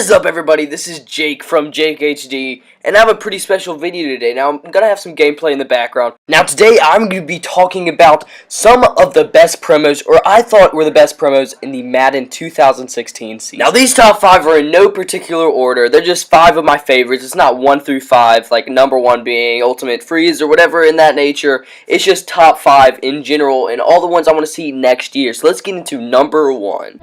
What is up, everybody? This is Jake from Jake HD, and I have a pretty special video today. Now, I'm gonna have some gameplay in the background. Now, today I'm gonna be talking about some of the best promos, or I thought were the best promos in the Madden 2016 season. Now, these top 5 are in no particular order. They're just 5 of my favorites. It's not 1 through 5, like number 1 being Ultimate Freeze or whatever in that nature. It's just top 5 in general, and all the ones I want to see next year. So let's get into number 1.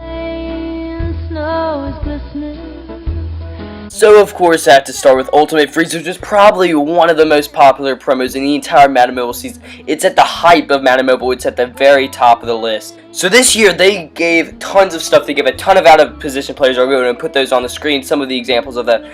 So, of course, I have to start with Ultimate Freeze, which is probably one of the most popular promos in the entire Madden Mobile season. It's at the hype of Madden Mobile. It's at the very top of the list. So this year, they gave tons of stuff. They gave a ton of out-of-position players. I'm going to put those on the screen, some of the examples of that.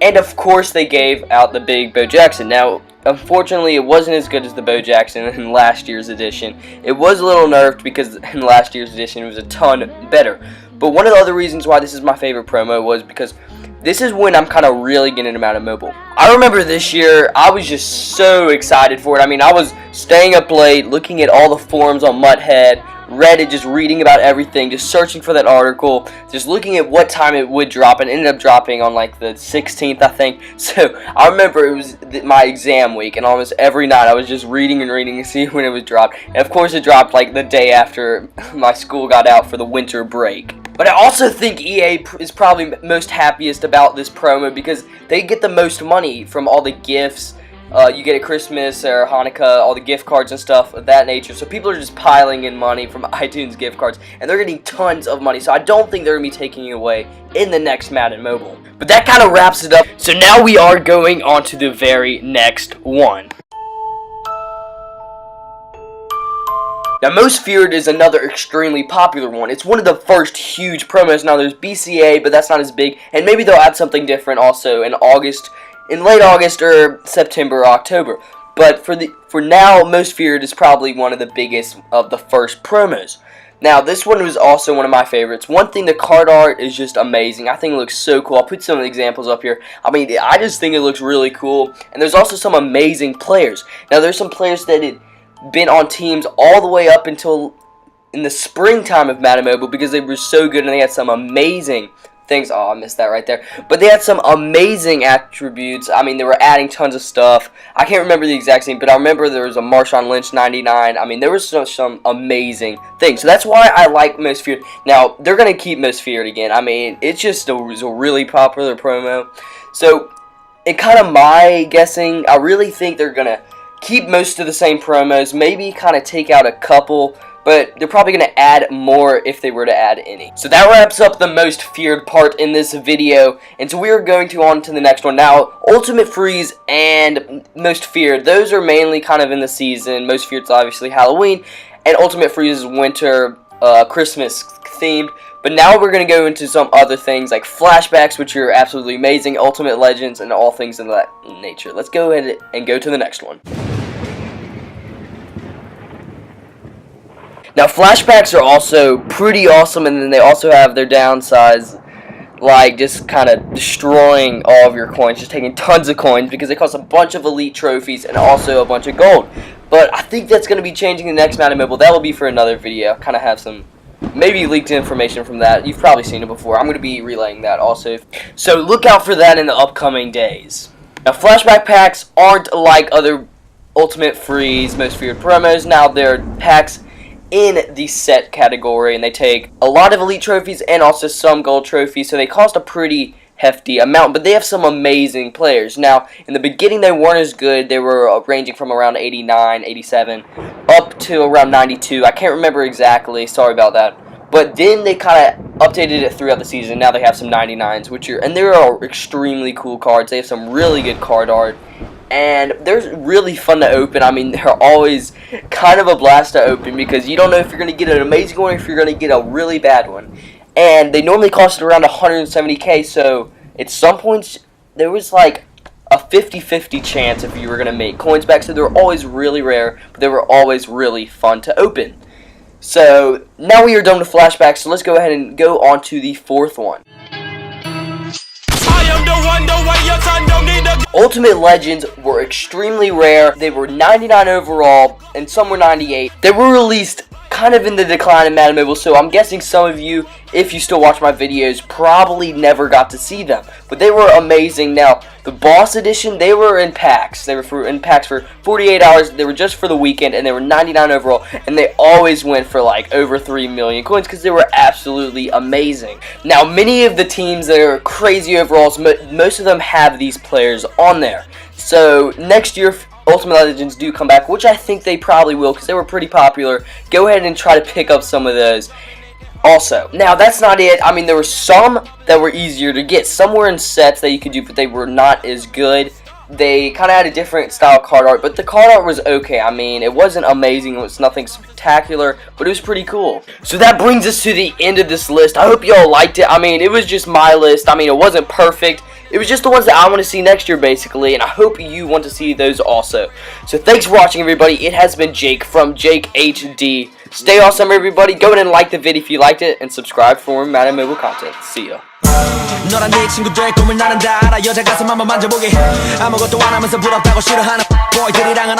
And, of course, they gave out the big Bo Jackson. Now, unfortunately, it wasn't as good as the Bo Jackson in last year's edition. It was a little nerfed because in last year's edition, it was a ton better. But one of the other reasons why this is my favorite promo was because this is when I'm kind of really getting into Madden Mobile. I remember this year, I was just so excited for it. I mean, I was staying up late, looking at all the forums on Mutthead, Reddit, just reading about everything, just searching for that article, just looking at what time it would drop, and ended up dropping on like the 16th, I think. So I remember it was my exam week, and almost every night I was just reading and seeing when it was dropped. And of course, it dropped like the day after my school got out for the winter break. But I also think EA is probably most happiest about this promo because they get the most money from all the gifts you get at Christmas or Hanukkah, all the gift cards and stuff of that nature. So people are just piling in money from iTunes gift cards, and they're getting tons of money. So I don't think they're going to be taking it away in the next Madden Mobile. But that kind of wraps it up. So now we are going on to the very next one. Now, Most Feared is another extremely popular one. It's one of the first huge promos. Now, there's BCA, but that's not as big. And maybe they'll add something different also in late August or September or October. But for now, Most Feared is probably one of the biggest of the first promos. Now, this one was also one of my favorites. One thing, the card art is just amazing. I think it looks so cool. I'll put some examples up here. I mean, I just think it looks really cool. And there's also some amazing players. Now, there's some players that had been on teams all the way up until in the springtime of Madden Mobile because they were so good and they had some amazing things. Oh, I missed that right there. But they had some amazing attributes. I mean, they were adding tons of stuff. I can't remember the exact name, but I remember there was a Marshawn Lynch 99. I mean, there was some amazing things. So that's why I like Most Feared. Now, they're going to keep Most Feared again. I mean, it was a really popular promo. So, in kind of my guessing, I really think they're going to keep most of the same promos, maybe kind of take out a couple, but they're probably going to add more if they were to add any. So that wraps up the Most Feared part in this video, and so we are going on to the next one. Now, Ultimate Freeze and Most Feared, those are mainly kind of in the season. Most Feared's obviously Halloween, and Ultimate Freeze is winter, Christmas themed. But now we're going to go into some other things like Flashbacks, which are absolutely amazing, Ultimate Legends, and all things of that nature. Let's go ahead and go to the next one. Now, Flashbacks are also pretty awesome, and then they also have their downsides, like just kind of destroying all of your coins, just taking tons of coins, because they cost a bunch of elite trophies and also a bunch of gold. But I think that's going to be changing the next Madden Mobile. That will be for another video. Kind of have some maybe leaked information from that. You've probably seen it before. I'm going to be relaying that also. So look out for that in the upcoming days. Now, Flashback packs aren't like other Ultimate Freeze, Most Feared promos. Now, they're packs in the set category, and they take a lot of elite trophies and also some gold trophies, so they cost a pretty hefty amount, but they have some amazing players. Now, in the beginning, they weren't as good. They were ranging from around 89, 87, up to around 92. I can't remember exactly. Sorry about that. But then they kind of updated it throughout the season. Now they have some 99s, and they are extremely cool cards. They have some really good card art, and they're really fun to open. I mean, they're always kind of a blast to open because you don't know if you're going to get an amazing one or if you're going to get a really bad one. And they normally cost around 170k, so at some points there was like a 50-50 chance if you were going to make coins back. So they were always really rare, but they were always really fun to open. So now we are done with Flashbacks, so let's go ahead and go on to the fourth one. Ultimate Legends were extremely rare. They were 99 overall, and some were 98. They were released kind of in the decline in Madden Mobile, so I'm guessing some of you, if you still watch my videos, probably never got to see them. But they were amazing. Now, the Boss Edition, they were in packs. They were in packs for 48 hours. They were just for the weekend, and they were 99 overall, and they always went for like over 3 million coins because they were absolutely amazing. Now, many of the teams that are crazy overalls, most of them have these players on there. So, next year, Ultimate Legends do come back, which I think they probably will because they were pretty popular. Go ahead and try to pick up some of those. Also, now that's not it. I mean, there were some that were easier to get. Some were in sets that you could do, but they were not as good. They kind of had a different style card art, but the card art was okay. I mean, it wasn't amazing. It was nothing spectacular, but it was pretty cool. So that brings us to the end of this list. I hope you all liked it. I mean, it was just my list. I mean, it wasn't perfect. It was just the ones that I want to see next year, basically, and I hope you want to see those also. So thanks for watching, everybody. It has been Jake from Jake HD. Stay awesome, everybody. Go ahead and like the video if you liked it, and subscribe for more Madden Mobile content. See ya. 너랑 네 친구들 꿈을 나는 다 알아 여자 가슴 한번 만져보게 아무것도 안 하면서 부럽다고 싫어하는 boy들이랑은